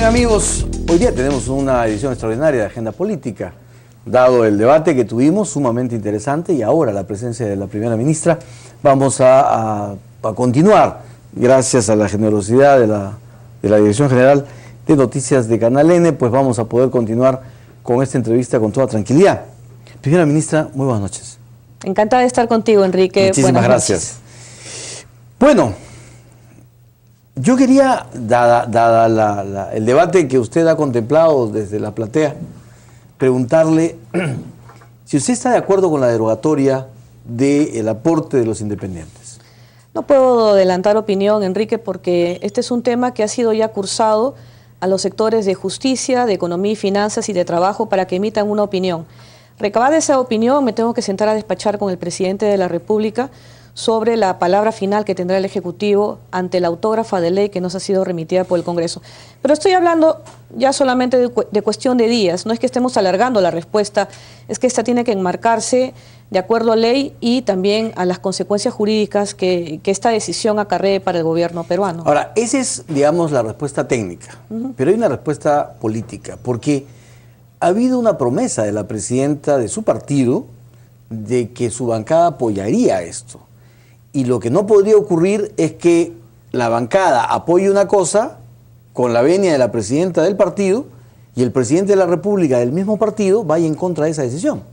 bien, amigos, hoy día tenemos una edición extraordinaria de Agenda Política, dado el debate que tuvimos, sumamente interesante, y ahora la presencia de la primera ministra. Vamos a continuar, gracias a la generosidad de la Dirección General de Noticias de Canal N, pues vamos a poder continuar con esta entrevista con toda tranquilidad. Primera ministra, muy buenas noches. Encantada de estar contigo, Enrique. Muchísimas gracias. Bueno, yo quería, dada el debate que usted ha contemplado desde la platea, preguntarle si usted está de acuerdo con la derogatoria del aporte de los independientes. No puedo adelantar opinión, Enrique, porque este es un tema que ha sido ya cursado a los sectores de justicia, de economía y finanzas y de trabajo para que emitan una opinión. Recabada esa opinión, me tengo que sentar a despachar con el presidente de la República sobre la palabra final que tendrá el Ejecutivo ante la autógrafa de ley que nos ha sido remitida por el Congreso. Pero estoy hablando ya solamente de cuestión de días, no es que estemos alargando la respuesta, es que esta tiene que enmarcarse de acuerdo a ley y también a las consecuencias jurídicas que esta decisión acarree para el gobierno peruano. Ahora, esa es, digamos, la respuesta técnica, pero hay una respuesta política, porque ha habido una promesa de la presidenta de su partido de que su bancada apoyaría esto. Y lo que no podría ocurrir es que la bancada apoye una cosa con la venia de la presidenta del partido y el presidente de la República del mismo partido vaya en contra de esa decisión.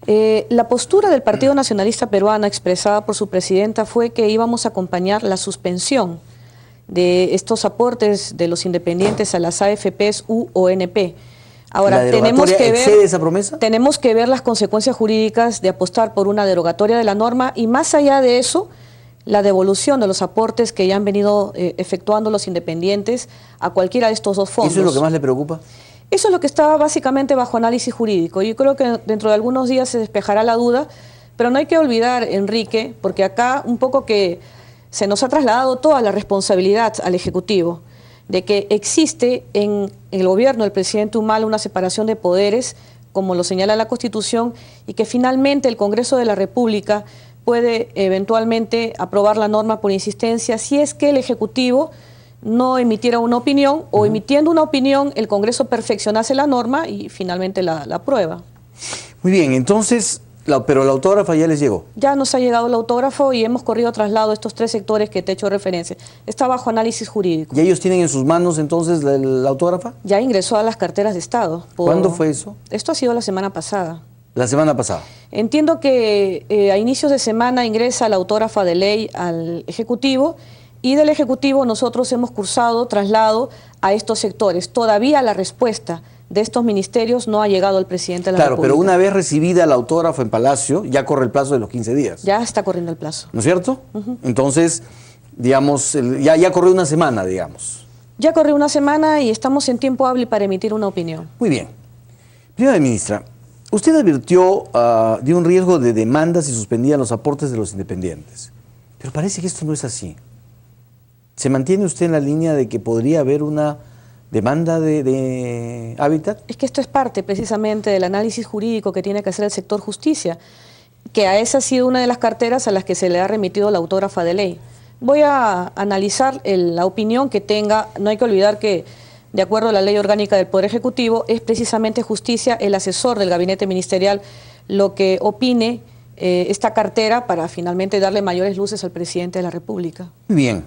La postura del Partido Nacionalista Peruano expresada por su presidenta fue que íbamos a acompañar la suspensión de estos aportes de los independientes a las AFPs u ONP. Ahora, ¿excede esa promesa? Tenemos que ver las consecuencias jurídicas de apostar por una derogatoria de la norma y más allá de eso, la devolución de los aportes que ya han venido efectuando los independientes a cualquiera de estos dos fondos. ¿Eso es lo que más le preocupa? Eso es lo que está básicamente bajo análisis jurídico. Yo creo que dentro de algunos días se despejará la duda, pero no hay que olvidar, Enrique, porque acá un poco que se nos ha trasladado toda la responsabilidad al Ejecutivo, de que existe en el gobierno del presidente Humala una separación de poderes, como lo señala la Constitución, y que finalmente el Congreso de la República puede eventualmente aprobar la norma por insistencia si es que el Ejecutivo no emitiera una opinión o emitiendo una opinión el Congreso perfeccionase la norma y finalmente la aprueba. Muy bien, entonces, pero la autógrafa ya les llegó. Ya nos ha llegado el autógrafo y hemos corrido traslado estos tres sectores que te he hecho referencia. Está bajo análisis jurídico. ¿Y ellos tienen en sus manos entonces la autógrafa? Ya ingresó a las carteras de Estado. ¿Cuándo fue eso? Esto ha sido la semana pasada. La semana pasada. Entiendo que a inicios de semana ingresa la autógrafa de ley al Ejecutivo y del Ejecutivo nosotros hemos cursado traslado a estos sectores. Todavía la respuesta de estos ministerios no ha llegado al presidente de la República. Claro, pero una vez recibida la autógrafa en Palacio, ya corre el plazo de los 15 días. Ya está corriendo el plazo. ¿No es cierto? Entonces, digamos, ya corrió una semana, digamos. Ya corrió una semana y estamos en tiempo hábil para emitir una opinión. Muy bien. Primera ministra, usted advirtió de un riesgo de demanda si suspendían los aportes de los independientes. Pero parece que esto no es así. ¿Se mantiene usted en la línea de que podría haber una demanda de hábitat? Es que esto es parte precisamente del análisis jurídico que tiene que hacer el sector justicia, que a esa ha sido una de las carteras a las que se le ha remitido la autógrafa de ley. Voy a analizar la opinión que tenga. No hay que olvidar que, de acuerdo a la ley orgánica del Poder Ejecutivo, es precisamente justicia el asesor del gabinete ministerial lo que opine esta cartera para finalmente darle mayores luces al presidente de la República. Muy bien.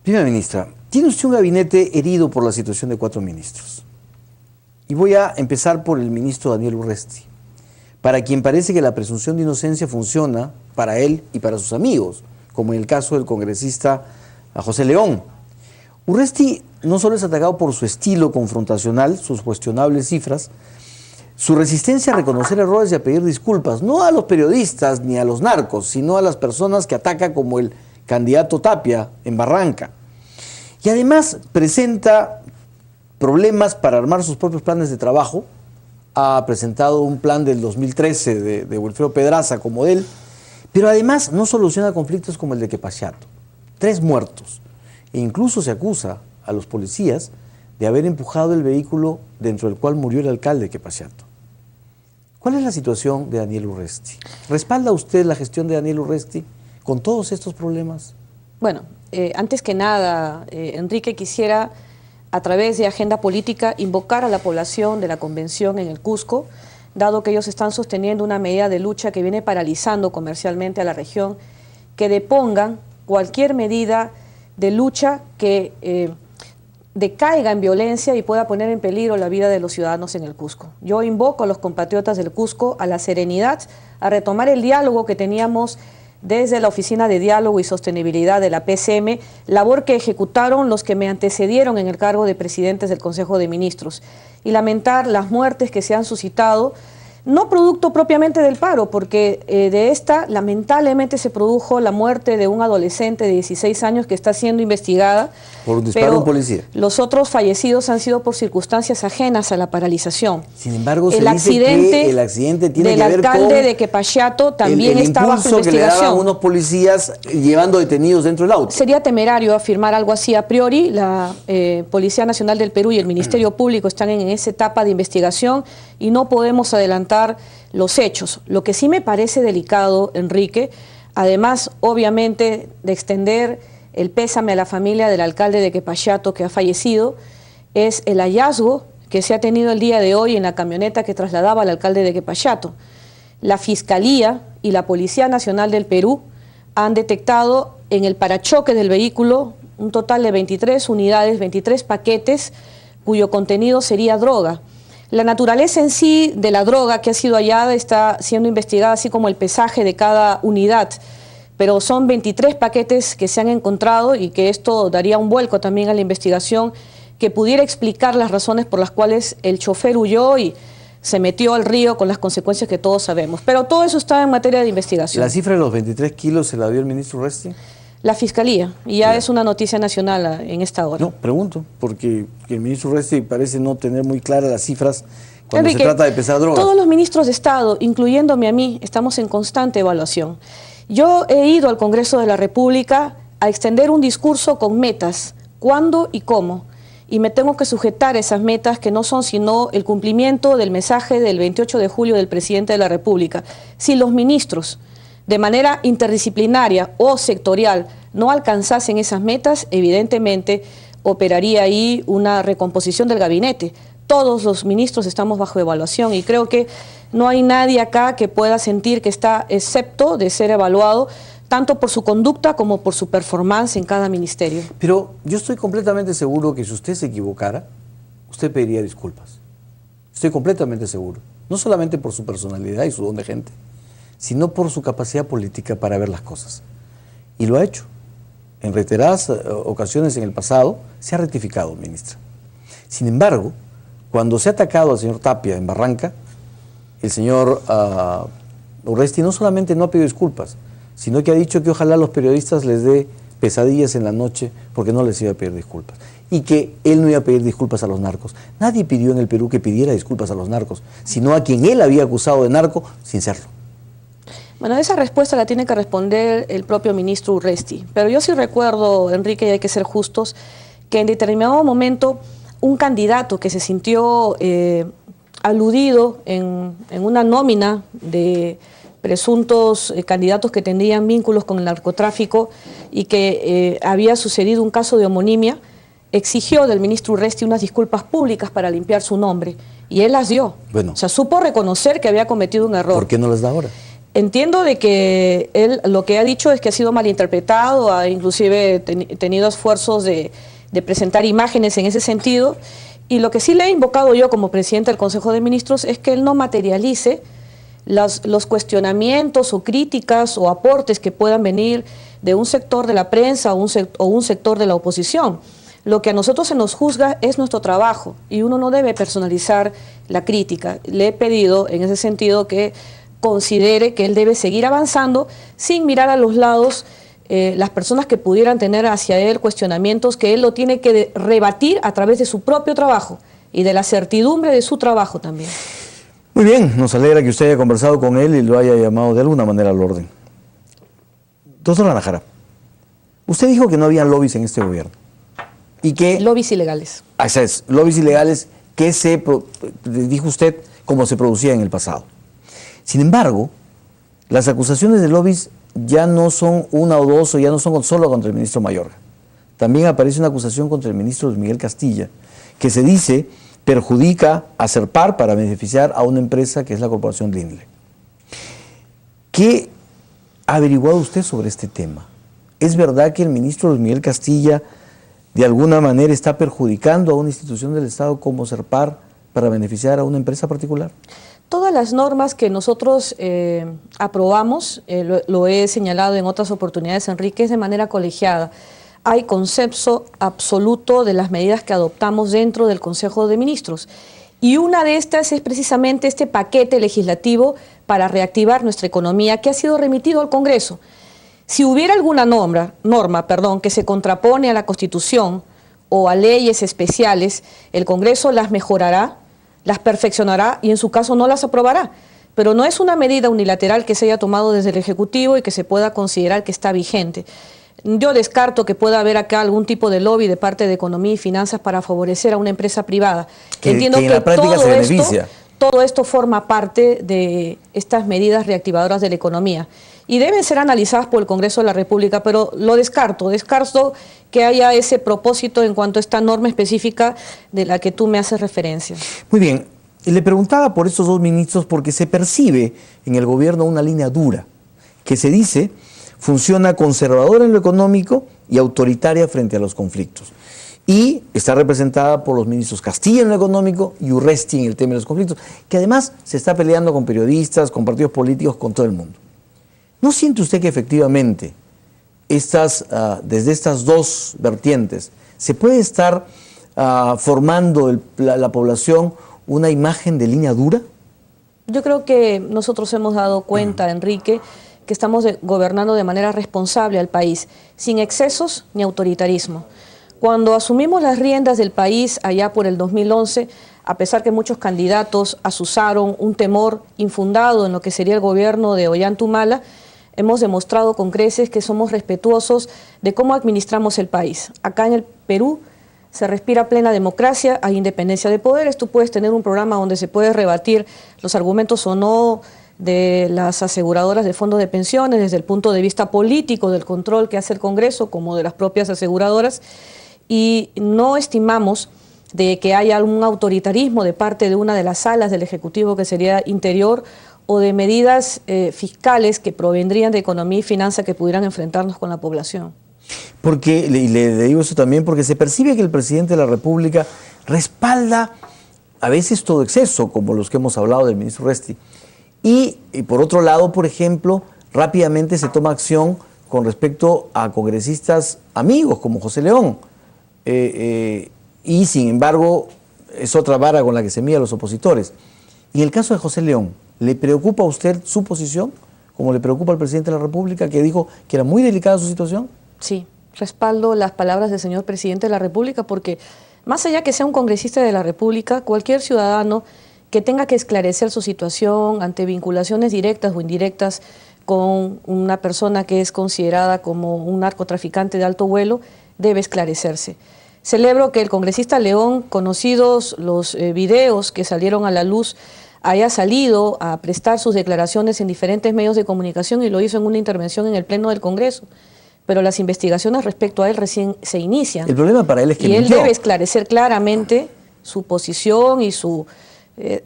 Primera ministra, tiene usted un gabinete herido por la situación de 4 ministros. Y voy a empezar por el ministro Daniel Urresti, para quien parece que la presunción de inocencia funciona para él y para sus amigos, como en el caso del congresista José León. Urresti no solo es atacado por su estilo confrontacional, sus cuestionables cifras, su resistencia a reconocer errores y a pedir disculpas, no a los periodistas ni a los narcos, sino a las personas que ataca como el candidato Tapia en Barranca. Y además presenta problemas para armar sus propios planes de trabajo. Ha presentado un plan del 2013 de Wilfredo Pedraza como de él, pero además no soluciona conflictos como el de Quepachiato. 3 muertos. E incluso se acusa a los policías de haber empujado el vehículo dentro del cual murió el alcalde de Quepachiato. ¿Cuál es la situación de Daniel Urresti? ¿Respalda usted la gestión de Daniel Urresti con todos estos problemas? Bueno, antes que nada, Enrique, quisiera a través de agenda política, invocar a la población de la convención en el Cusco, dado que ellos están sosteniendo una medida de lucha que viene paralizando comercialmente a la región, que depongan cualquier medida de lucha que decaiga en violencia y pueda poner en peligro la vida de los ciudadanos en el Cusco. Yo invoco a los compatriotas del Cusco a la serenidad, a retomar el diálogo que teníamos desde la Oficina de Diálogo y Sostenibilidad de la PCM, labor que ejecutaron los que me antecedieron en el cargo de presidentes del Consejo de Ministros, y lamentar las muertes que se han suscitado, no producto propiamente del paro, porque de esta lamentablemente se produjo la muerte de un adolescente de 16 años que está siendo investigada. Por un disparo a un policía. Los otros fallecidos han sido por circunstancias ajenas a la paralización. Sin embargo, se dice que el accidente tiene que ver con el alcalde de Quepachato también está bajo investigación. Que le daban unos policías llevando detenidos dentro del auto. Sería temerario afirmar algo así a priori. La Policía Nacional del Perú y el Ministerio Público están en esa etapa de investigación y no podemos adelantar los hechos. Lo que sí me parece delicado, Enrique, además obviamente de extender el pésame a la familia del alcalde de Quepachato que ha fallecido, es el hallazgo que se ha tenido el día de hoy en la camioneta que trasladaba al alcalde de Quepachato. La Fiscalía y la Policía Nacional del Perú han detectado en el parachoque del vehículo un total de 23 unidades, 23 paquetes, cuyo contenido sería droga. La naturaleza en sí de la droga que ha sido hallada está siendo investigada, así como el pesaje de cada unidad, pero son 23 paquetes que se han encontrado y que esto daría un vuelco también a la investigación que pudiera explicar las razones por las cuales el chofer huyó y se metió al río con las consecuencias que todos sabemos. Pero todo eso está en materia de investigación. ¿La cifra de los 23 kilos se la dio el ministro Urresti? La Fiscalía, y ya es una noticia nacional en esta hora. No, pregunto, porque el ministro Urresti parece no tener muy claras las cifras cuando Enrique, se trata de pesar drogas. Todos los ministros de Estado, incluyéndome a mí, estamos en constante evaluación. Yo he ido al Congreso de la República a extender un discurso con metas, cuándo y cómo, y me tengo que sujetar a esas metas que no son sino el cumplimiento del mensaje del 28 de julio del presidente de la República. Si los ministros de manera interdisciplinaria o sectorial no alcanzasen esas metas, evidentemente operaría ahí una recomposición del gabinete. Todos los ministros estamos bajo evaluación y creo que no hay nadie acá que pueda sentir que está excepto de ser evaluado tanto por su conducta como por su performance en cada ministerio. Pero yo estoy completamente seguro que si usted se equivocara, usted pediría disculpas. Estoy completamente seguro. No solamente por su personalidad y su don de gente, sino por su capacidad política para ver las cosas. Y lo ha hecho. En reiteradas ocasiones en el pasado se ha rectificado, ministra. Sin embargo, cuando se ha atacado al señor Tapia en Barranca, el señor Urresti no solamente no ha pedido disculpas, sino que ha dicho que ojalá los periodistas les dé pesadillas en la noche porque no les iba a pedir disculpas. Y que él no iba a pedir disculpas a los narcos. Nadie pidió en el Perú que pidiera disculpas a los narcos, sino a quien él había acusado de narco sin serlo. Bueno, esa respuesta la tiene que responder el propio ministro Urresti. Pero yo sí recuerdo, Enrique, y hay que ser justos, que en determinado momento un candidato que se sintió aludido en una nómina de presuntos candidatos que tendrían vínculos con el narcotráfico y que había sucedido un caso de homonimia, exigió del ministro Urresti unas disculpas públicas para limpiar su nombre. Y él las dio. Bueno, o sea, supo reconocer que había cometido un error. ¿Por qué no las da ahora? Entiendo de que él lo que ha dicho es que ha sido malinterpretado, ha inclusive tenido esfuerzos de presentar imágenes en ese sentido, y lo que sí le he invocado yo como presidente del Consejo de Ministros es que él no materialice los cuestionamientos o críticas o aportes que puedan venir de un sector de la prensa o un sector de la oposición. Lo que a nosotros se nos juzga es nuestro trabajo y uno no debe personalizar la crítica. Le he pedido en ese sentido que considere que él debe seguir avanzando sin mirar a los lados las personas que pudieran tener hacia él cuestionamientos que él lo tiene que rebatir a través de su propio trabajo y de la certidumbre de su trabajo también. Muy bien, nos alegra que usted haya conversado con él y lo haya llamado de alguna manera al orden. Doctora Nájera, usted dijo que no había lobbies en este gobierno. Y que lobbies ilegales. Así es, lobbies ilegales que dijo usted, como se producía en el pasado. Sin embargo, las acusaciones de lobbies ya no son una o dos, o ya no son solo contra el ministro Mayorga. también aparece una acusación contra el ministro Luis Miguel Castilla, que se dice perjudica a Serpar para beneficiar a una empresa que es la corporación Lindle. ¿Qué ha averiguado usted sobre este tema? ¿Es verdad que el ministro Luis Miguel Castilla de alguna manera está perjudicando a una institución del Estado como Serpar para beneficiar a una empresa particular? Todas las normas que nosotros aprobamos, lo he señalado en otras oportunidades, Enrique, es de manera colegiada. Hay consenso absoluto de las medidas que adoptamos dentro del Consejo de Ministros. Y una de estas es precisamente este paquete legislativo para reactivar nuestra economía que ha sido remitido al Congreso. Si hubiera alguna norma, que se contrapone a la Constitución o a leyes especiales, el Congreso las mejorará, las perfeccionará y en su caso no las aprobará. Pero no es una medida unilateral que se haya tomado desde el Ejecutivo y que se pueda considerar que está vigente. Yo descarto que pueda haber acá algún tipo de lobby de parte de Economía y Finanzas para favorecer a una empresa privada. Entiendo que en la práctica se beneficia. Todo esto forma parte de estas medidas reactivadoras de la economía y deben ser analizadas por el Congreso de la República, pero lo descarto que haya ese propósito en cuanto a esta norma específica de la que tú me haces referencia. Muy bien, le preguntaba por estos dos ministros porque se percibe en el gobierno una línea dura, que se dice funciona conservadora en lo económico y autoritaria frente a los conflictos. Y está representada por los ministros Castilla en lo económico y Urresti en el tema de los conflictos, que además se está peleando con periodistas, con partidos políticos, con todo el mundo. ¿No siente usted que efectivamente desde estas dos vertientes se puede estar formando la población una imagen de línea dura? Yo creo que nosotros hemos dado cuenta, Enrique, que estamos gobernando de manera responsable al país, sin excesos ni autoritarismo. Cuando asumimos las riendas del país allá por el 2011, a pesar que muchos candidatos asusaron un temor infundado en lo que sería el gobierno de Ollanta Humala, hemos demostrado con creces que somos respetuosos de cómo administramos el país. Acá en el Perú se respira plena democracia, hay independencia de poderes, tú puedes tener un programa donde se puede rebatir los argumentos o no de las aseguradoras de fondos de pensiones desde el punto de vista político del control que hace el Congreso como de las propias aseguradoras, y no estimamos de que haya algún autoritarismo de parte de una de las salas del Ejecutivo que sería Interior o de medidas fiscales que provendrían de Economía y Finanzas que pudieran enfrentarnos con la población. Porque, le digo eso también, porque se percibe que el presidente de la República respalda a veces todo exceso, como los que hemos hablado del ministro Urresti. Y por otro lado, por ejemplo, rápidamente se toma acción con respecto a congresistas amigos como José León. Y sin embargo, es otra vara con la que se mide a los opositores. En el caso de José León, ¿le preocupa a usted su posición, como le preocupa al presidente de la República, que dijo que era muy delicada su situación? Sí, respaldo las palabras del señor presidente de la República, porque más allá que sea un congresista de la República, cualquier ciudadano que tenga que esclarecer su situación ante vinculaciones directas o indirectas con una persona que es considerada como un narcotraficante de alto vuelo, debe esclarecerse. Celebro que el congresista León, conocidos los videos que salieron a la luz, haya salido a prestar sus declaraciones en diferentes medios de comunicación y lo hizo en una intervención en el Pleno del Congreso. Pero las investigaciones respecto a él recién se inician. El problema para él es que y mintió. Él debe esclarecer claramente su posición y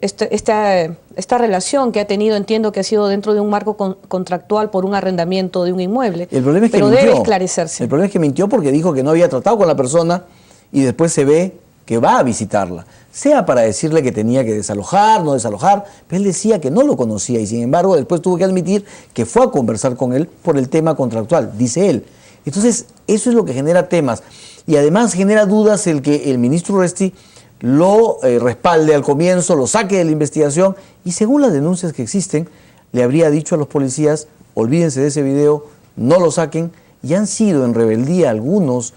esta relación que ha tenido, entiendo que ha sido dentro de un marco contractual por un arrendamiento de un inmueble. El problema es que pero mintió. Debe esclarecerse. El problema es que mintió porque dijo que no había tratado con la persona y después se ve que va a visitarla. Sea para decirle que tenía que desalojar, no desalojar, pero él decía que no lo conocía y sin embargo después tuvo que admitir que fue a conversar con él por el tema contractual, dice él. Entonces, eso es lo que genera temas. Y además genera dudas el que el ministro Urresti lo respalde al comienzo, lo saque de la investigación y según las denuncias que existen, le habría dicho a los policías, olvídense de ese video, no lo saquen, y han sido en rebeldía algunos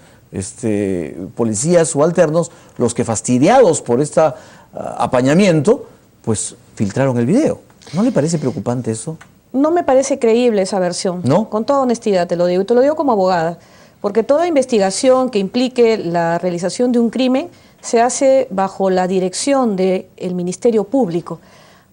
policías subalternos los que, fastidiados por este apañamiento, pues filtraron el video. ¿No le parece preocupante eso? No me parece creíble esa versión, ¿no? Con toda honestidad te lo digo, y te lo digo como abogada, porque toda investigación que implique la realización de un crimen se hace bajo la dirección del Ministerio Público.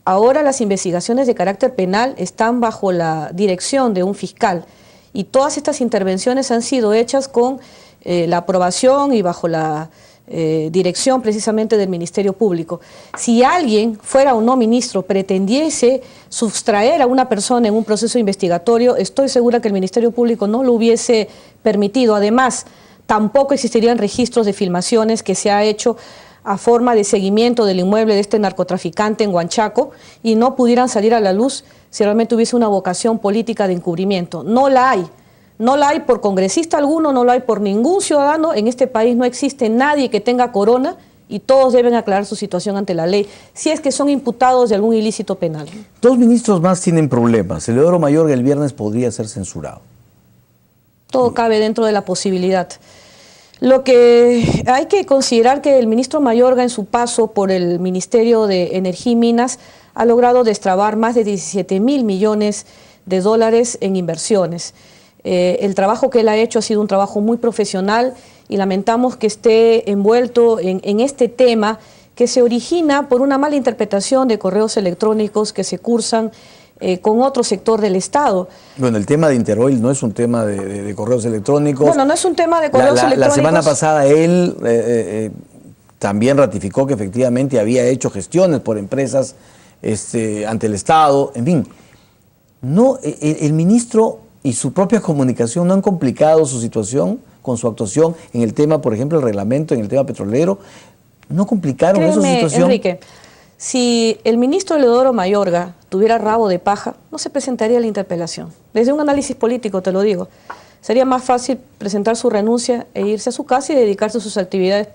Ahora las investigaciones de carácter penal están bajo la dirección de un fiscal y todas estas intervenciones han sido hechas con la aprobación y bajo la dirección precisamente del Ministerio Público. Si alguien, fuera o no ministro, pretendiese sustraer a una persona en un proceso investigatorio, estoy segura que el Ministerio Público no lo hubiese permitido. Además, tampoco existirían registros de filmaciones que se ha hecho a forma de seguimiento del inmueble de este narcotraficante en Huanchaco y no pudieran salir a la luz si realmente hubiese una vocación política de encubrimiento. No la hay. No la hay por congresista alguno, no la hay por ningún ciudadano. En este país no existe nadie que tenga corona y todos deben aclarar su situación ante la ley, si es que son imputados de algún ilícito penal. 2 ministros más tienen problemas. Eleodoro Mayorga el viernes podría ser censurado. Todo cabe dentro de la posibilidad. Lo que hay que considerar que el ministro Mayorga en su paso por el Ministerio de Energía y Minas ha logrado destrabar más de 17.000 millones de dólares en inversiones. El trabajo que él ha hecho ha sido un trabajo muy profesional y lamentamos que esté envuelto en este tema que se origina por una mala interpretación de correos electrónicos que se cursan con otro sector del Estado. Bueno, el tema de Interoil no es un tema de correos electrónicos. Bueno, no es un tema de correos electrónicos. La semana pasada él también ratificó que efectivamente había hecho gestiones por empresas ante el Estado. En fin, no, el ministro y su propia comunicación no han complicado su situación con su actuación en el tema, por ejemplo, el reglamento, en el tema petrolero. ¿No complicaron esa situación? Enrique, si el ministro Eleodoro Mayorga tuviera rabo de paja, no se presentaría la interpelación. Desde un análisis político, te lo digo. Sería más fácil presentar su renuncia e irse a su casa y dedicarse a sus actividades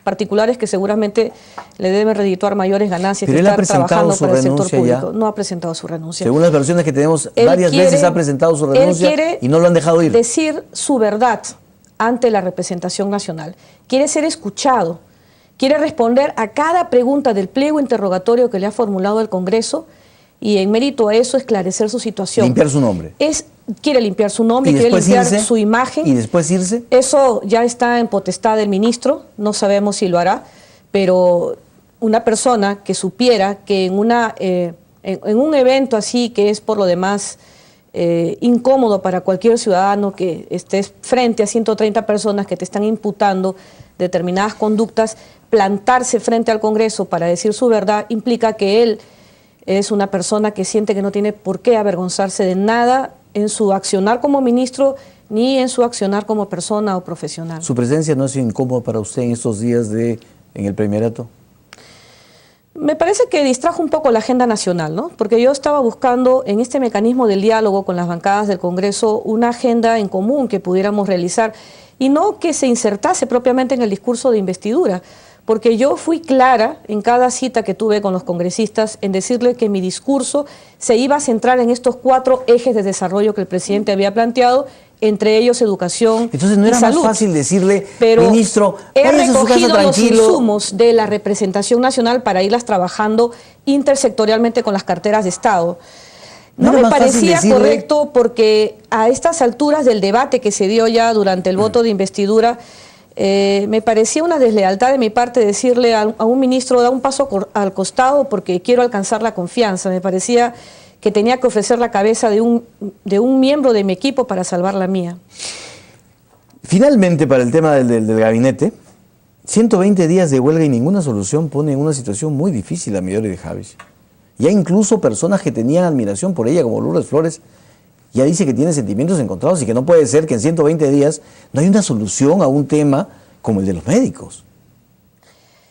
particulares que seguramente le deben redituar mayores ganancias que estar trabajando para el sector público. No ha presentado su renuncia. Según las versiones que tenemos, varias veces ha presentado su renuncia y no lo han dejado ir. Decir su verdad ante la representación nacional. Quiere ser escuchado. Quiere responder a cada pregunta del pliego interrogatorio que le ha formulado el Congreso y en mérito a eso esclarecer su situación. Limpiar su nombre. Quiere limpiar su nombre, quiere limpiar su imagen. ¿Y después irse? Eso ya está en potestad del ministro, no sabemos si lo hará, pero una persona que supiera que en un evento así que es por lo demás incómodo para cualquier ciudadano, que estés frente a 130 personas que te están imputando determinadas conductas, plantarse frente al Congreso para decir su verdad implica que él es una persona que siente que no tiene por qué avergonzarse de nada en su accionar como ministro ni en su accionar como persona o profesional. ¿Su presencia no ha sido incómoda para usted en estos días en el primerato? Me parece que distrajo un poco la agenda nacional, ¿no? Porque yo estaba buscando en este mecanismo del diálogo con las bancadas del Congreso una agenda en común que pudiéramos realizar y no que se insertase propiamente en el discurso de investidura, porque yo fui clara en cada cita que tuve con los congresistas en decirle que mi discurso se iba a centrar en estos 4 ejes de desarrollo que el presidente había planteado, entre ellos educación. Entonces no era y salud. más fácil decirle, pero ministro, he váyase a su casa recogido los tranquilo. insumos de la representación nacional para irlas trabajando intersectorialmente con las carteras de Estado. No me parecía correcto porque a estas alturas del debate que se dio ya durante el voto de investidura, me parecía una deslealtad de mi parte decirle a un ministro, da un paso al costado porque quiero alcanzar la confianza. Me parecía que tenía que ofrecer la cabeza de un miembro de mi equipo para salvar la mía. Finalmente, para el tema del gabinete, 120 días de huelga y ninguna solución pone en una situación muy difícil a Midori de Javis. Ya incluso personas que tenían admiración por ella, como Lourdes Flores, ya dice que tiene sentimientos encontrados y que no puede ser que en 120 días no hay una solución a un tema como el de los médicos.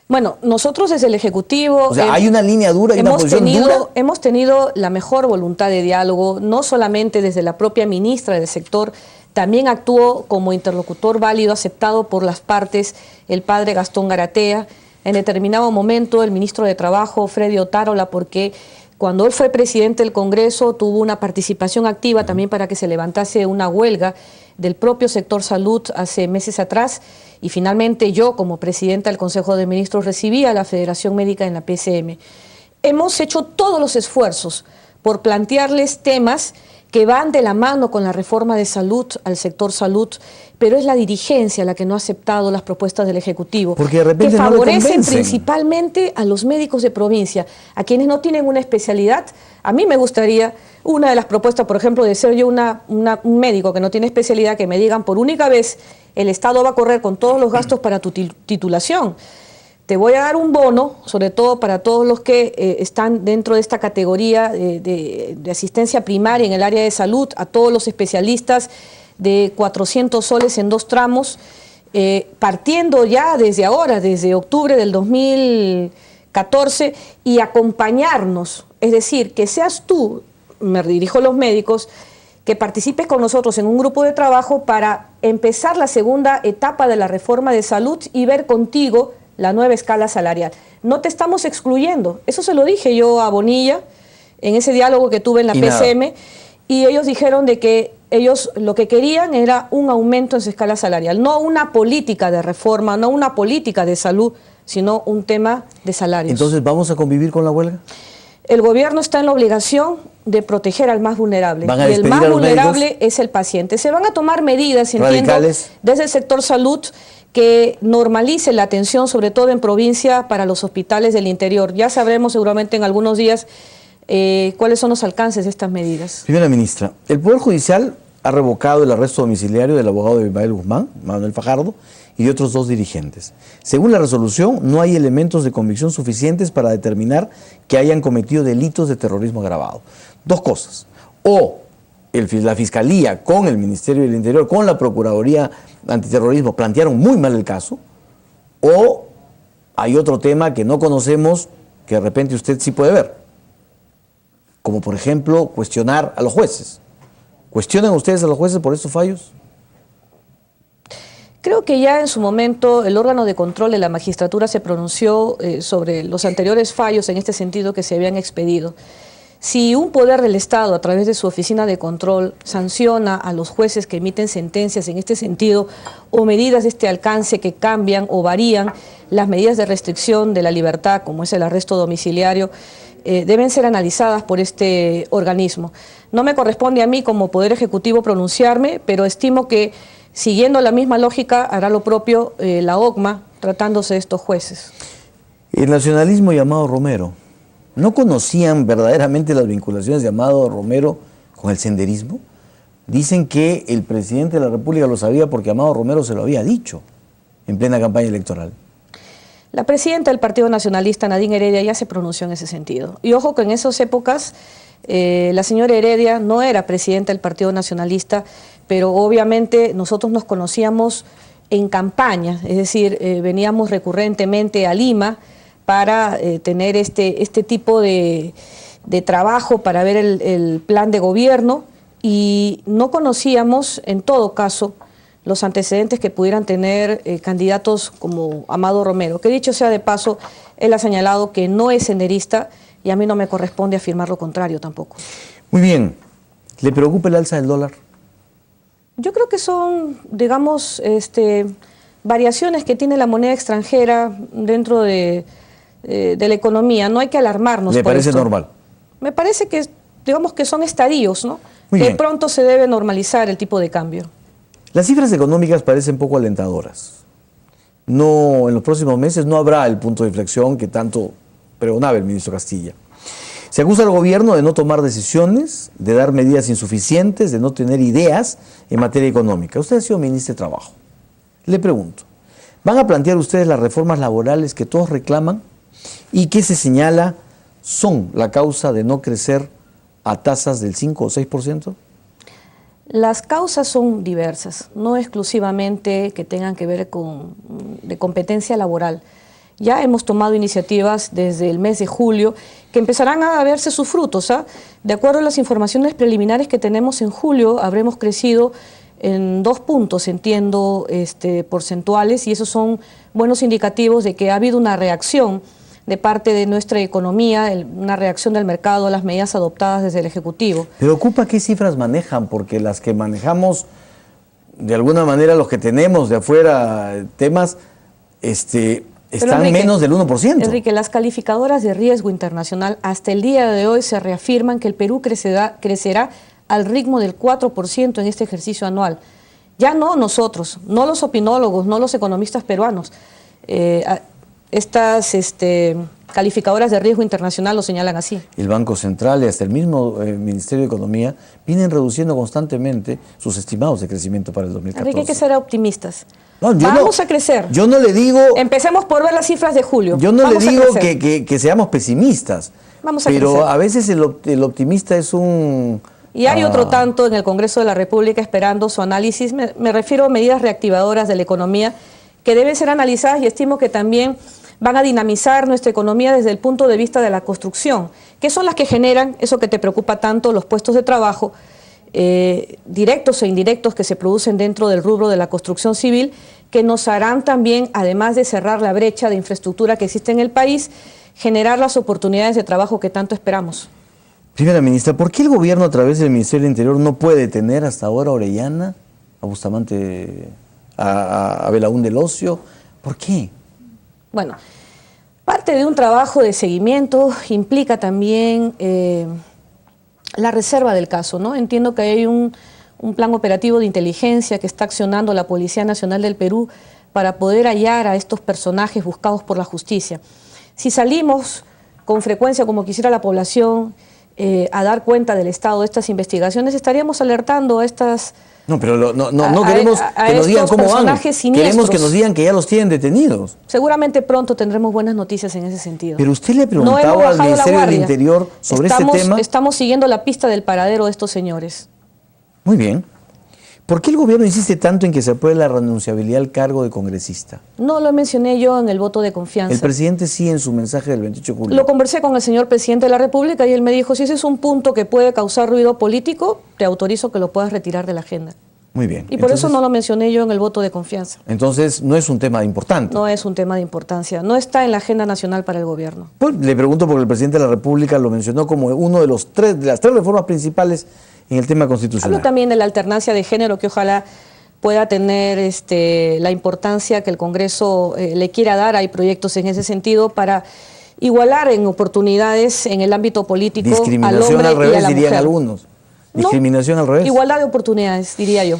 Bueno, nosotros desde el Ejecutivo... O sea, hay una línea dura y una posición dura. Hemos tenido la mejor voluntad de diálogo, no solamente desde la propia ministra del sector, también actuó como interlocutor válido, aceptado por las partes, el padre Gastón Garatea. En determinado momento, el ministro de Trabajo, Freddy Otárola, porque cuando él fue presidente del Congreso, tuvo una participación activa también para que se levantase una huelga del propio sector salud hace meses atrás. Y finalmente yo, como presidenta del Consejo de Ministros, recibí a la Federación Médica en la PCM. Hemos hecho todos los esfuerzos por plantearles temas que van de la mano con la reforma de salud al sector salud, pero es la dirigencia la que no ha aceptado las propuestas del Ejecutivo, porque de repente que no le favorecen convencen. principalmente a los médicos de provincia, a quienes no tienen una especialidad. A mí me gustaría, una de las propuestas, por ejemplo, de ser yo un médico que no tiene especialidad, que me digan por única vez, el Estado va a correr con todos los gastos para tu titulación. Te voy a dar un bono, sobre todo para todos los que están dentro de esta categoría de asistencia primaria en el área de salud, a todos los especialistas, de 400 soles en 2 tramos, partiendo ya desde ahora, desde octubre del 2014, y acompañarnos, es decir, que seas tú, me dirijo a los médicos, que participes con nosotros en un grupo de trabajo para empezar la segunda etapa de la reforma de salud y ver contigo la nueva escala salarial. No te estamos excluyendo, eso se lo dije yo a Bonilla en ese diálogo que tuve en la PCM, y ellos dijeron de que ellos lo que querían era un aumento en su escala salarial, no una política de reforma, no una política de salud, sino un tema de salarios. Entonces, ¿vamos a convivir con la huelga? El gobierno está en la obligación de proteger al más vulnerable. ¿Van a y el despedir más a los vulnerable médicos? es el paciente. Se van a tomar medidas, entiendo, radicales, desde el sector salud, que normalice la atención, sobre todo en provincia, para los hospitales del interior. Ya sabremos seguramente en algunos días cuáles son los alcances de estas medidas. Primera ministra, el Poder Judicial ha revocado el arresto domiciliario del abogado de Abimael Guzmán, Manuel Fajardo, y de otros 2 dirigentes. Según la resolución, no hay elementos de convicción suficientes para determinar que hayan cometido delitos de terrorismo agravado. 2 cosas. O la Fiscalía con el Ministerio del Interior, con la Procuraduría Antiterrorismo, plantearon muy mal el caso, o hay otro tema que no conocemos que de repente usted sí puede ver. Como por ejemplo, cuestionar a los jueces. ¿Cuestionan ustedes a los jueces por estos fallos? Creo que ya en su momento el órgano de control de la magistratura se pronunció sobre los anteriores fallos en este sentido que se habían expedido. Si un poder del Estado, a través de su oficina de control, sanciona a los jueces que emiten sentencias en este sentido o medidas de este alcance que cambian o varían las medidas de restricción de la libertad, como es el arresto domiciliario, deben ser analizadas por este organismo. No me corresponde a mí como Poder Ejecutivo pronunciarme, pero estimo que siguiendo la misma lógica hará lo propio la OCMA tratándose de estos jueces. El nacionalismo y Amado Romero, ¿no conocían verdaderamente las vinculaciones de Amado Romero con el senderismo? Dicen que el presidente de la República lo sabía porque Amado Romero se lo había dicho en plena campaña electoral. La presidenta del Partido Nacionalista, Nadine Heredia, ya se pronunció en ese sentido. Y ojo que en esas épocas la señora Heredia no era presidenta del Partido Nacionalista, pero obviamente nosotros nos conocíamos en campaña, es decir, veníamos recurrentemente a Lima para tener este tipo de trabajo, para ver el plan de gobierno, y no conocíamos, en todo caso, los antecedentes que pudieran tener candidatos como Amado Romero, que dicho sea de paso, él ha señalado que no es senderista y a mí no me corresponde afirmar lo contrario tampoco. Muy bien, ¿le preocupa el alza del dólar? Yo creo que son, digamos, variaciones que tiene la moneda extranjera dentro de la economía. No hay que alarmarnos. ¿Le parece esto. normal? Me parece que, digamos, que son estadios, ¿no? Muy que bien. pronto se debe normalizar el tipo de cambio. Las cifras económicas parecen poco alentadoras. No, en los próximos meses no habrá el punto de inflexión que tanto pregonaba el ministro Castilla. Se acusa al gobierno de no tomar decisiones, de dar medidas insuficientes, de no tener ideas en materia económica. Usted ha sido ministro de Trabajo. Le pregunto, ¿van a plantear ustedes las reformas laborales que todos reclaman y que se señala son la causa de no crecer a tasas del 5 o 6%? Las causas son diversas, no exclusivamente que tengan que ver de competencia laboral. Ya hemos tomado iniciativas desde el mes de julio que empezarán a verse sus frutos. De acuerdo a las informaciones preliminares que tenemos en julio, habremos crecido en 2 puntos, entiendo, porcentuales, y esos son buenos indicativos de que ha habido una reacción de parte de nuestra economía, una reacción del mercado a las medidas adoptadas desde el Ejecutivo. ¿Preocupa qué cifras manejan? Porque las que manejamos, de alguna manera, los que tenemos de afuera temas, están Enrique, menos del 1%. Enrique, las calificadoras de riesgo internacional hasta el día de hoy se reafirman que el Perú crecerá al ritmo del 4% en este ejercicio anual. Ya no nosotros, no los opinólogos, no los economistas peruanos. Estas calificadoras de riesgo internacional lo señalan así. El Banco Central y hasta el mismo Ministerio de Economía vienen reduciendo constantemente sus estimados de crecimiento para el 2014. Enrique, hay que ser optimistas. No, vamos a crecer. Yo no le digo... Empecemos por ver las cifras de julio. Yo no le digo que seamos pesimistas. Vamos a pero crecer. A veces el optimista es un... Y hay otro tanto en el Congreso de la República esperando su análisis. Me refiero a medidas reactivadoras de la economía que deben ser analizadas y estimo que también van a dinamizar nuestra economía desde el punto de vista de la construcción, que son las que generan eso que te preocupa tanto, los puestos de trabajo, directos e indirectos que se producen dentro del rubro de la construcción civil, que nos harán también, además de cerrar la brecha de infraestructura que existe en el país, generar las oportunidades de trabajo que tanto esperamos. Primera ministra, ¿por qué el gobierno a través del Ministerio del Interior no puede detener hasta ahora a Orellana, a Bustamante, a Belaúnde Locio? ¿Por qué? Bueno, parte de un trabajo de seguimiento implica también la reserva del caso, ¿no? Entiendo que hay un plan operativo de inteligencia que está accionando la Policía Nacional del Perú para poder hallar a estos personajes buscados por la justicia. Si salimos con frecuencia, como quisiera la población, a dar cuenta del estado de estas investigaciones, estaríamos alertando a estas... No, pero no queremos que nos digan cómo van. Queremos que nos digan que ya los tienen detenidos. Seguramente pronto tendremos buenas noticias en ese sentido. Pero usted le preguntaba al Ministerio del Interior sobre este tema. Estamos siguiendo la pista del paradero de estos señores. Muy bien. ¿Por qué el gobierno insiste tanto en que se apruebe la renunciabilidad al cargo de congresista? No lo mencioné yo en el voto de confianza. El presidente sí en su mensaje del 28 de julio. Lo conversé con el señor presidente de la República y él me dijo, si ese es un punto que puede causar ruido político, te autorizo que lo puedas retirar de la agenda. Muy bien. Y por eso no lo mencioné yo en el voto de confianza. Entonces, no es un tema importante. No es un tema de importancia. No está en la agenda nacional para el gobierno. Pues le pregunto porque el presidente de la República lo mencionó como uno de las tres reformas principales en el tema constitucional. Hablo también de la alternancia de género que ojalá pueda tener la importancia que el Congreso le quiera dar. Hay proyectos en ese sentido para igualar en oportunidades en el ámbito político al hombre al revés, y a la dirían mujer. Algunos. Discriminación al revés. Igualdad de oportunidades, diría yo.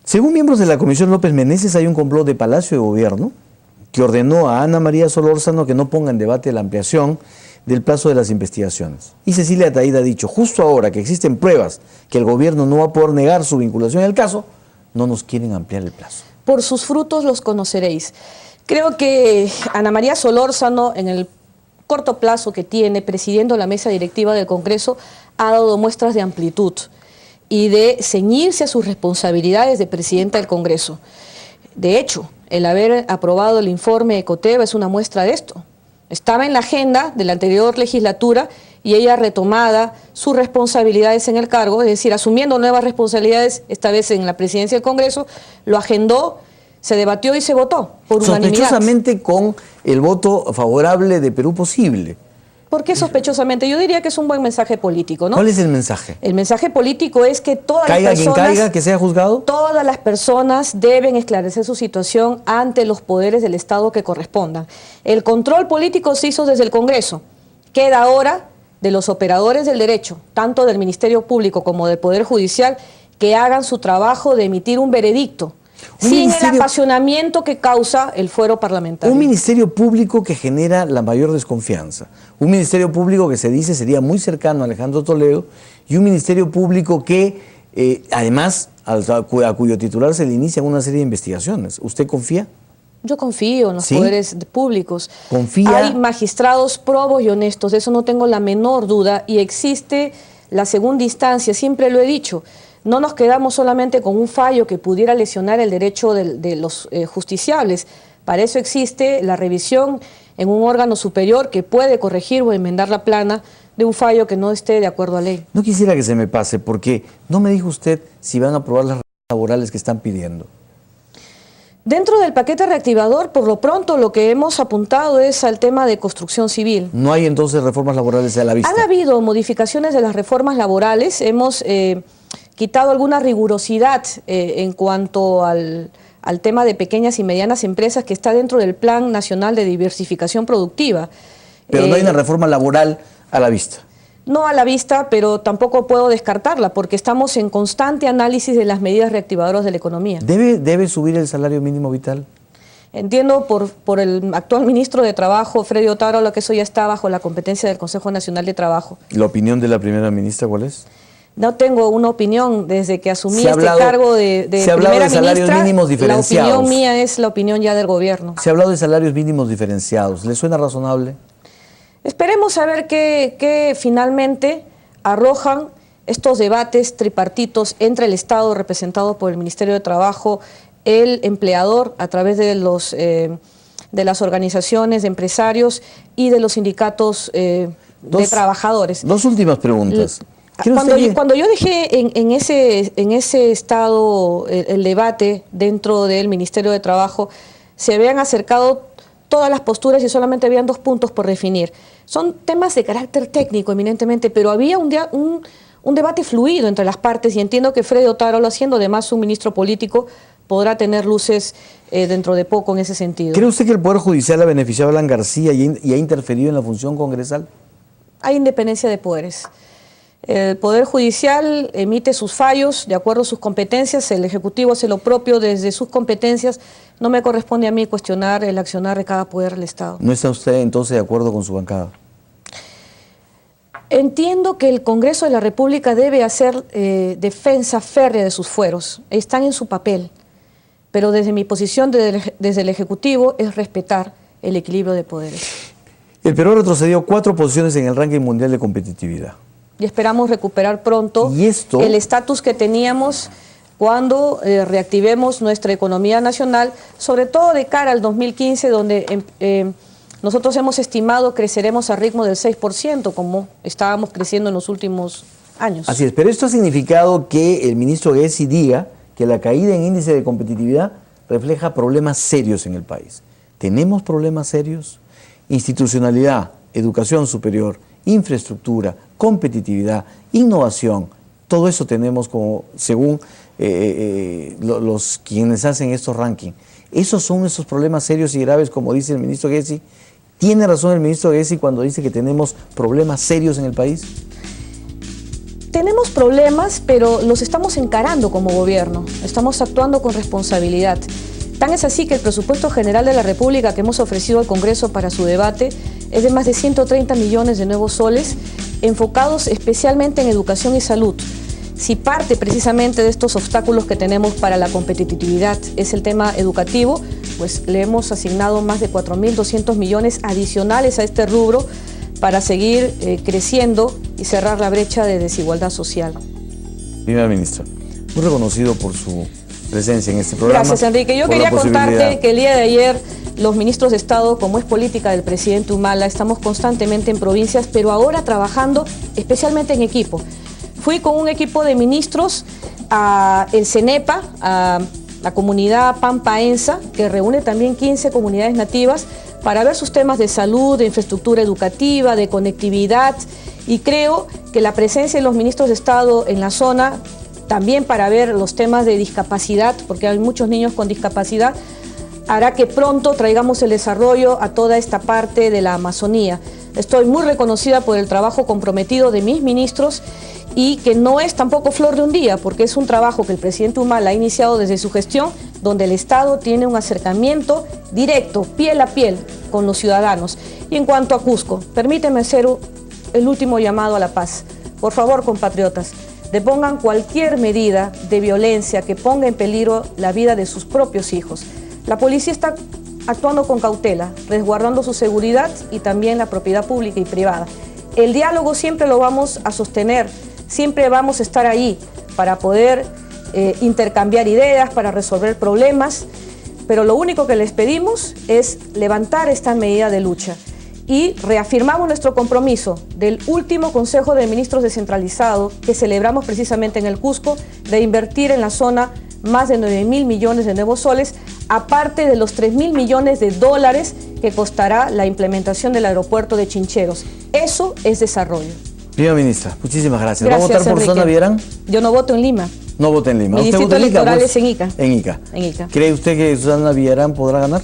Según miembros de la Comisión López Meneses, hay un complot de Palacio de Gobierno que ordenó a Ana María Solórzano que no ponga en debate la ampliación del plazo de las investigaciones. Y Cecilia Ataída ha dicho, justo ahora que existen pruebas que el gobierno no va a poder negar su vinculación al caso, no nos quieren ampliar el plazo. Por sus frutos los conoceréis. Creo que Ana María Solórzano, en el corto plazo que tiene presidiendo la mesa directiva del Congreso, ha dado muestras de amplitud y de ceñirse a sus responsabilidades de presidenta del Congreso. De hecho, el haber aprobado el informe Ecoteva es una muestra de esto. Estaba en la agenda de la anterior legislatura y ella retomada sus responsabilidades en el cargo, es decir, asumiendo nuevas responsabilidades, esta vez en la presidencia del Congreso, lo agendó, se debatió y se votó por unanimidad. Sospechosamente con el voto favorable de Perú Posible. ¿Por qué sospechosamente? Yo diría que es un buen mensaje político, ¿no? ¿Cuál es el mensaje? El mensaje político es que todas las Caiga personas... quien caiga, que sea juzgado. Todas las personas deben esclarecer su situación ante los poderes del Estado que correspondan. El control político se hizo desde el Congreso. Queda ahora de los operadores del derecho, tanto del Ministerio Público como del Poder Judicial, que hagan su trabajo de emitir un veredicto, sin el apasionamiento que causa el fuero parlamentario. Un ministerio público que genera la mayor desconfianza. Un ministerio público que se dice sería muy cercano a Alejandro Toledo y un ministerio público que, además, a cuyo titular se le inician una serie de investigaciones. ¿Usted confía? Yo confío en los poderes públicos. ¿Confía? Hay magistrados probos y honestos, de eso no tengo la menor duda, y existe la segunda instancia, siempre lo he dicho. No nos quedamos solamente con un fallo que pudiera lesionar el derecho de los justiciables. Para eso existe la revisión en un órgano superior que puede corregir o enmendar la plana de un fallo que no esté de acuerdo a ley. No quisiera que se me pase, porque no me dijo usted si van a aprobar las reformas laborales que están pidiendo. Dentro del paquete reactivador, por lo pronto, lo que hemos apuntado es al tema de construcción civil. ¿No hay entonces reformas laborales a la vista? Han habido modificaciones de las reformas laborales, hemos quitado alguna rigurosidad en cuanto al tema de pequeñas y medianas empresas que está dentro del Plan Nacional de Diversificación Productiva. Pero no hay una reforma laboral a la vista. No a la vista, pero tampoco puedo descartarla, porque estamos en constante análisis de las medidas reactivadoras de la economía. ¿Debe subir el salario mínimo vital? Entiendo por el actual ministro de Trabajo, Freddy Otárola, que eso ya está bajo la competencia del Consejo Nacional de Trabajo. ¿La opinión de la primera ministra cuál es? No tengo una opinión desde que asumí cargo de se ha hablado primera de salarios ministra. mínimos diferenciados. La opinión mía es la opinión ya del gobierno. Se ha hablado de salarios mínimos diferenciados. ¿Le suena razonable? Esperemos a ver qué finalmente arrojan estos debates tripartitos entre el Estado, representado por el Ministerio de Trabajo, el empleador a través de las organizaciones de empresarios y de los sindicatos de trabajadores. Dos últimas preguntas. Cuando yo dejé en ese estado el debate dentro del Ministerio de Trabajo, se habían acercado todas las posturas y solamente habían 2 puntos por definir. Son temas de carácter técnico eminentemente, pero había un debate fluido entre las partes y entiendo que Freddy Otárola, siendo además un ministro político, podrá tener luces dentro de poco en ese sentido. ¿Cree usted que el Poder Judicial ha beneficiado a Alan García y ha interferido en la función congresal? Hay independencia de poderes. El Poder Judicial emite sus fallos de acuerdo a sus competencias, el Ejecutivo hace lo propio desde sus competencias. No me corresponde a mí cuestionar el accionar de cada poder del Estado. ¿No está usted entonces de acuerdo con su bancada? Entiendo que el Congreso de la República debe hacer defensa férrea de sus fueros, están en su papel, pero desde mi posición desde el Ejecutivo es respetar el equilibrio de poderes. El Perú retrocedió 4 posiciones en el ranking mundial de competitividad. Y esperamos recuperar pronto el estatus que teníamos cuando reactivemos nuestra economía nacional, sobre todo de cara al 2015, donde nosotros hemos estimado creceremos a ritmo del 6%, como estábamos creciendo en los últimos años. Así es, pero esto ha significado que el ministro Gessi diga que la caída en índice de competitividad refleja problemas serios en el país. ¿Tenemos problemas serios? Institucionalidad, educación superior, infraestructura, competitividad, innovación, todo eso tenemos como, según quienes hacen estos rankings. Esos son esos problemas serios y graves, como dice el ministro Gessi. ¿Tiene razón el ministro Gessi cuando dice que tenemos problemas serios en el país? Tenemos problemas, pero los estamos encarando como gobierno, estamos actuando con responsabilidad. Tan es así que el presupuesto general de la República que hemos ofrecido al Congreso para su debate es de más de 130 millones de nuevos soles, enfocados especialmente en educación y salud. Si parte precisamente de estos obstáculos que tenemos para la competitividad es el tema educativo, pues le hemos asignado más de 4.200 millones adicionales a este rubro para seguir creciendo y cerrar la brecha de desigualdad social. Primera ministra, muy reconocido por su presencia en este programa. Gracias, Enrique. Yo quería contarte que el día de ayer los ministros de Estado, como es política del presidente Humala, estamos constantemente en provincias, pero ahora trabajando especialmente en equipo. Fui con un equipo de ministros a el CENEPA, a la comunidad Pampaensa, que reúne también 15 comunidades nativas, para ver sus temas de salud, de infraestructura educativa, de conectividad, y creo que la presencia de los ministros de Estado en la zona, también para ver los temas de discapacidad, porque hay muchos niños con discapacidad, hará que pronto traigamos el desarrollo a toda esta parte de la Amazonía. Estoy muy reconocida por el trabajo comprometido de mis ministros y que no es tampoco flor de un día, porque es un trabajo que el presidente Humala ha iniciado desde su gestión, donde el Estado tiene un acercamiento directo, piel a piel, con los ciudadanos. Y en cuanto a Cusco, permíteme hacer el último llamado a la paz. Por favor, compatriotas, depongan cualquier medida de violencia que ponga en peligro la vida de sus propios hijos. La policía está actuando con cautela, resguardando su seguridad y también la propiedad pública y privada. El diálogo siempre lo vamos a sostener, siempre vamos a estar ahí para poder intercambiar ideas, para resolver problemas, pero lo único que les pedimos es levantar esta medida de lucha. Y reafirmamos nuestro compromiso del último Consejo de Ministros descentralizado que celebramos precisamente en el Cusco, de invertir en la zona más de 9.000 millones de nuevos soles, aparte de los 3.000 millones de dólares que costará la implementación del aeropuerto de Chincheros. Eso es desarrollo. Primera ministra, muchísimas gracias. Gracias, ¿Va a votar por Susana Villarán? Yo no voto en Lima. No vota en Lima. Mi distrito electoral es en Ica. En Ica. En Ica. ¿Cree usted que Susana Villarán podrá ganar?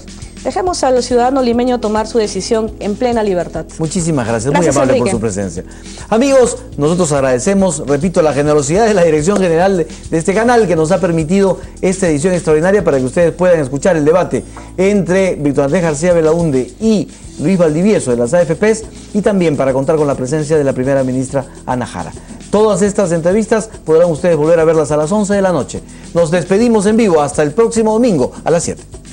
Dejemos al ciudadano limeño tomar su decisión en plena libertad. Muchísimas gracias, muy Gracias, amable Enrique, por su presencia. Amigos, nosotros agradecemos, repito, la generosidad de la Dirección General de este canal que nos ha permitido esta edición extraordinaria para que ustedes puedan escuchar el debate entre Víctor Andrés García Belaúnde y Luis Valdivieso de las AFPs, y también para contar con la presencia de la primera ministra Ana Jara. Todas estas entrevistas podrán ustedes volver a verlas a las 11 de la noche. Nos despedimos en vivo hasta el próximo domingo a las 7.